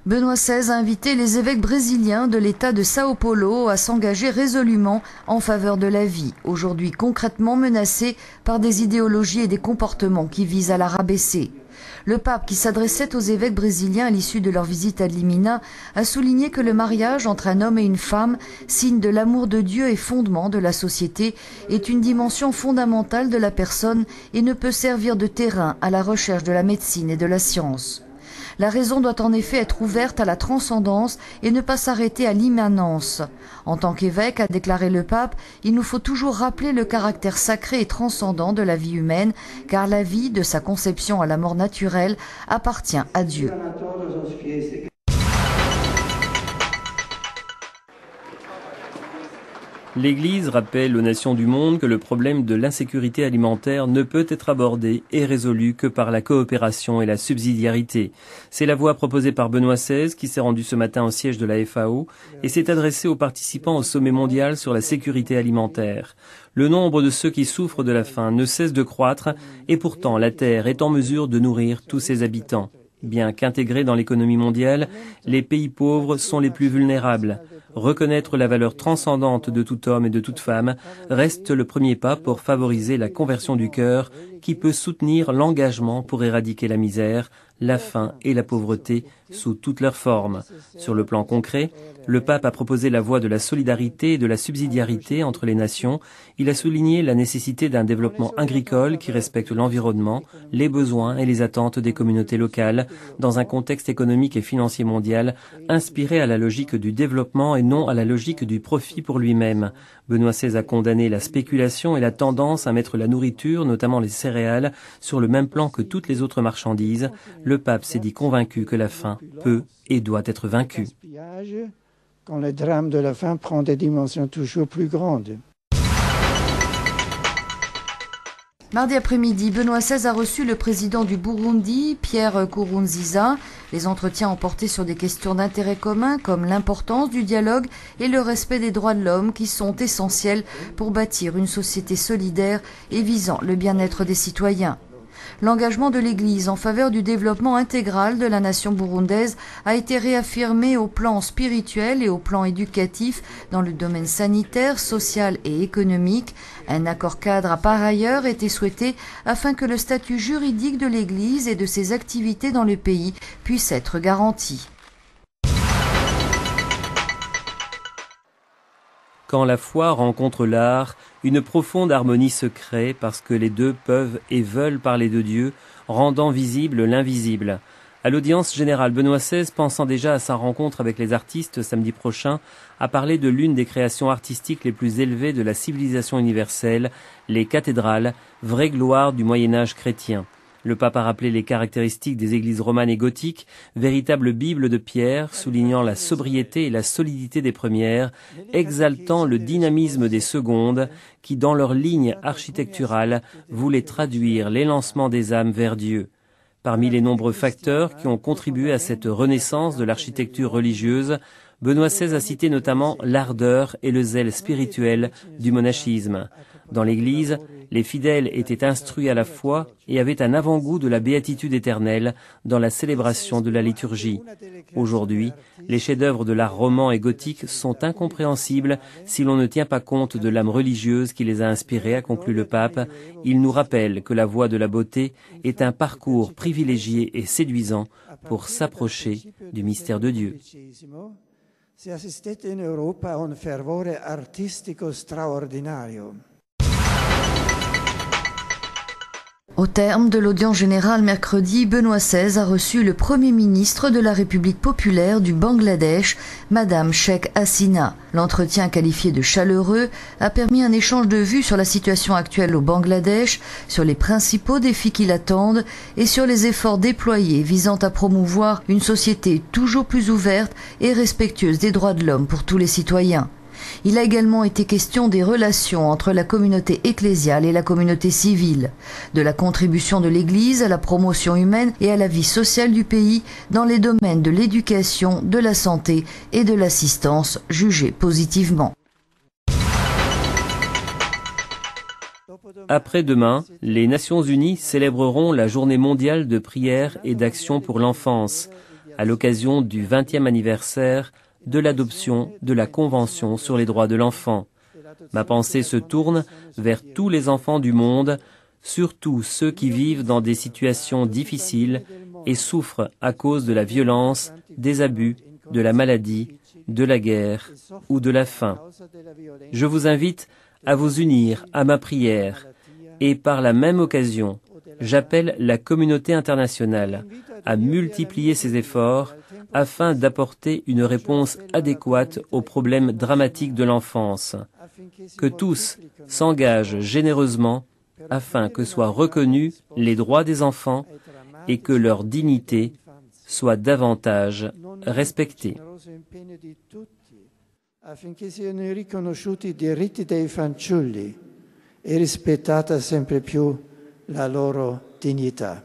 Benoît XVI a invité les évêques brésiliens de l'État de Sao Paulo à s'engager résolument en faveur de la vie, aujourd'hui concrètement menacée par des idéologies et des comportements qui visent à la rabaisser. Le pape, qui s'adressait aux évêques brésiliens à l'issue de leur visite à Limina, a souligné que le mariage entre un homme et une femme, signe de l'amour de Dieu et fondement de la société, est une dimension fondamentale de la personne et ne peut servir de terrain à la recherche de la médecine et de la science. La raison doit en effet être ouverte à la transcendance et ne pas s'arrêter à l'immanence. En tant qu'évêque, a déclaré le pape, il nous faut toujours rappeler le caractère sacré et transcendant de la vie humaine, car la vie, de sa conception à la mort naturelle, appartient à Dieu. L'Église rappelle aux nations du monde que le problème de l'insécurité alimentaire ne peut être abordé et résolu que par la coopération et la subsidiarité. C'est la voie proposée par Benoît XVI, qui s'est rendu ce matin au siège de la FAO et s'est adressé aux participants au sommet mondial sur la sécurité alimentaire. Le nombre de ceux qui souffrent de la faim ne cesse de croître et pourtant la Terre est en mesure de nourrir tous ses habitants. Bien qu'intégrés dans l'économie mondiale, les pays pauvres sont les plus vulnérables. Reconnaître la valeur transcendante de tout homme et de toute femme reste le premier pas pour favoriser la conversion du cœur qui peut soutenir l'engagement pour éradiquer la misère, la faim et la pauvreté sous toutes leurs formes. Sur le plan concret, le pape a proposé la voie de la solidarité et de la subsidiarité entre les nations. Il a souligné la nécessité d'un développement agricole qui respecte l'environnement, les besoins et les attentes des communautés locales, dans un contexte économique et financier mondial inspiré à la logique du développement et non à la logique du profit pour lui-même. Benoît XVI a condamné la spéculation et la tendance à mettre la nourriture, notamment les céréales, sur le même plan que toutes les autres marchandises. Le pape s'est dit convaincu que la faim peut et doit être vaincue. Quand le drame de la faim prend des dimensions toujours plus grandes. Mardi après-midi, Benoît XVI a reçu le président du Burundi, Pierre Nkurunziza. Les entretiens ont porté sur des questions d'intérêt commun comme l'importance du dialogue et le respect des droits de l'homme qui sont essentiels pour bâtir une société solidaire et visant le bien-être des citoyens. L'engagement de l'Église en faveur du développement intégral de la nation burundaise a été réaffirmé au plan spirituel et au plan éducatif dans le domaine sanitaire, social et économique. Un accord cadre a par ailleurs été souhaité afin que le statut juridique de l'Église et de ses activités dans le pays puisse être garanti. Quand la foi rencontre l'art, une profonde harmonie se crée parce que les deux peuvent et veulent parler de Dieu, rendant visible l'invisible. À l'audience générale, Benoît XVI, pensant déjà à sa rencontre avec les artistes samedi prochain, a parlé de l'une des créations artistiques les plus élevées de la civilisation universelle, les cathédrales, vraie gloire du Moyen-Âge chrétien. Le pape a rappelé les caractéristiques des églises romanes et gothiques, véritables bibles de pierre, soulignant la sobriété et la solidité des premières, exaltant le dynamisme des secondes, qui, dans leur ligne architecturale, voulaient traduire l'élancement des âmes vers Dieu. Parmi les nombreux facteurs qui ont contribué à cette renaissance de l'architecture religieuse, Benoît XVI a cité notamment l'ardeur et le zèle spirituel du monachisme. Dans l'Église, les fidèles étaient instruits à la foi et avaient un avant-goût de la béatitude éternelle dans la célébration de la liturgie. Aujourd'hui, les chefs-d'œuvre de l'art roman et gothique sont incompréhensibles si l'on ne tient pas compte de l'âme religieuse qui les a inspirés, a conclu le pape. Il nous rappelle que la voie de la beauté est un parcours privilégié et séduisant pour s'approcher du mystère de Dieu. Si assistete in Europa a un fervore artistico straordinario. Au terme de l'audience générale mercredi, Benoît XVI a reçu le Premier ministre de la République populaire du Bangladesh, Madame Sheikh Hasina. L'entretien, qualifié de chaleureux, a permis un échange de vues sur la situation actuelle au Bangladesh, sur les principaux défis qui l'attendent et sur les efforts déployés visant à promouvoir une société toujours plus ouverte et respectueuse des droits de l'homme pour tous les citoyens. Il a également été question des relations entre la communauté ecclésiale et la communauté civile, de la contribution de l'Église à la promotion humaine et à la vie sociale du pays dans les domaines de l'éducation, de la santé et de l'assistance jugés positivement. Après-demain, les Nations Unies célébreront la Journée mondiale de prière et d'action pour l'enfance. à l'occasion du 20e anniversaire de l'adoption de la Convention sur les droits de l'enfant. Ma pensée se tourne vers tous les enfants du monde, surtout ceux qui vivent dans des situations difficiles et souffrent à cause de la violence, des abus, de la maladie, de la guerre ou de la faim. Je vous invite à vous unir à ma prière et par la même occasion, j'appelle la communauté internationale à multiplier ses efforts afin d'apporter une réponse adéquate aux problèmes dramatiques de l'enfance. Que tous s'engagent généreusement afin que soient reconnus les droits des enfants et que leur dignité soit davantage respectée. Affinché siano riconosciuti i diritti dei fanciulli e rispettata sempre più la loro dignità.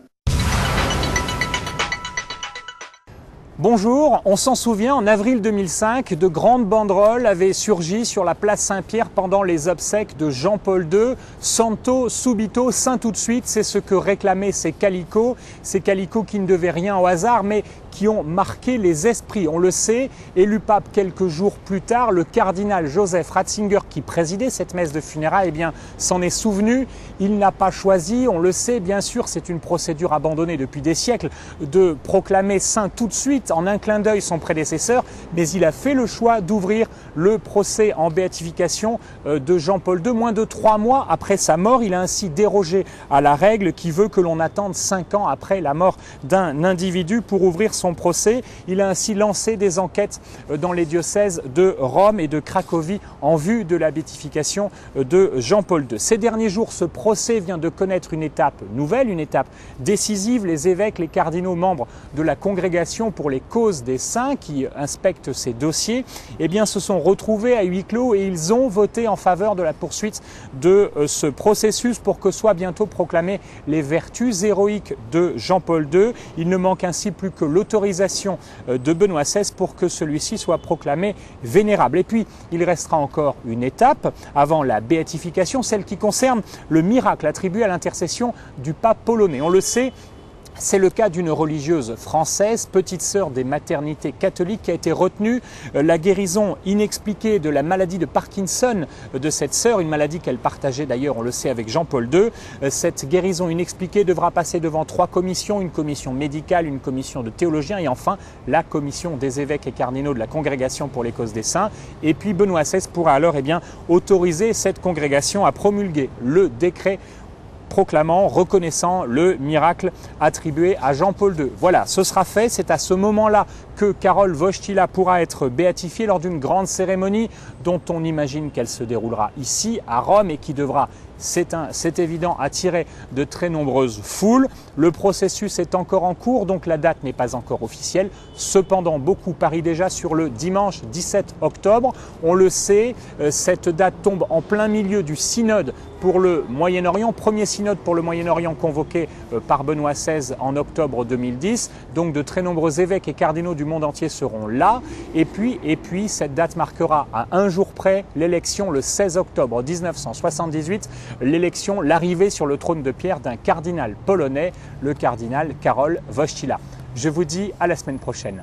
Bonjour, on s'en souvient, en avril 2005, de grandes banderoles avaient surgi sur la place Saint-Pierre pendant les obsèques de Jean-Paul II. Santo subito, saint tout de suite, c'est ce que réclamaient ces calicots qui ne devaient rien au hasard, mais qui ont marqué les esprits. On le sait, élu pape quelques jours plus tard, le cardinal Joseph Ratzinger, qui présidait cette messe de funérailles, eh bien, s'en est souvenu. Il n'a pas choisi, on le sait, bien sûr, c'est une procédure abandonnée depuis des siècles, de proclamer saint tout de suite, en un clin d'œil, son prédécesseur, mais il a fait le choix d'ouvrir le procès en béatification de Jean-Paul II. Moins de 3 mois après sa mort, il a ainsi dérogé à la règle qui veut que l'on attende 5 ans après la mort d'un individu pour ouvrir son procès. Il a ainsi lancé des enquêtes dans les diocèses de Rome et de Cracovie en vue de la béatification de Jean-Paul II. Ces derniers jours, ce procès vient de connaître une étape nouvelle, une étape décisive. Les évêques, les cardinaux membres de la congrégation pour les causes des saints qui inspectent ces dossiers, eh bien, se sont retrouvés à huis clos et ils ont voté en faveur de la poursuite de ce processus pour que soient bientôt proclamées les vertus héroïques de Jean-Paul II. Il ne manque ainsi plus que l'autorisation de Benoît XVI pour que celui-ci soit proclamé vénérable. Et puis, il restera encore une étape avant la béatification, celle qui concerne le miracle attribué à l'intercession du pape polonais. On le sait, c'est le cas d'une religieuse française, petite sœur des maternités catholiques, qui a été retenue. La guérison inexpliquée de la maladie de Parkinson de cette sœur, une maladie qu'elle partageait d'ailleurs, on le sait, avec Jean-Paul II. Cette guérison inexpliquée devra passer devant 3 commissions, une commission médicale, une commission de théologiens et enfin la commission des évêques et cardinaux de la Congrégation pour les causes des saints. Et puis Benoît XVI pourra alors autoriser cette congrégation à promulguer le décret proclamant, reconnaissant le miracle attribué à Jean-Paul II. Voilà, ce sera fait. C'est à ce moment-là que Karol Wojtyła pourra être béatifiée lors d'une grande cérémonie dont on imagine qu'elle se déroulera ici, à Rome, et qui devra, c'est évident, attirer de très nombreuses foules. Le processus est encore en cours, donc la date n'est pas encore officielle. Cependant, beaucoup parient déjà sur le dimanche 17 octobre. On le sait, cette date tombe en plein milieu du synode pour le Moyen-Orient, premier synode pour le Moyen-Orient convoqué par Benoît XVI en octobre 2010. Donc de très nombreux évêques et cardinaux du monde entier seront là. Et puis cette date marquera à un jour près l'élection le 16 octobre 1978, l'arrivée sur le trône de pierre d'un cardinal polonais, le cardinal Karol Wojtyła. Je vous dis à la semaine prochaine.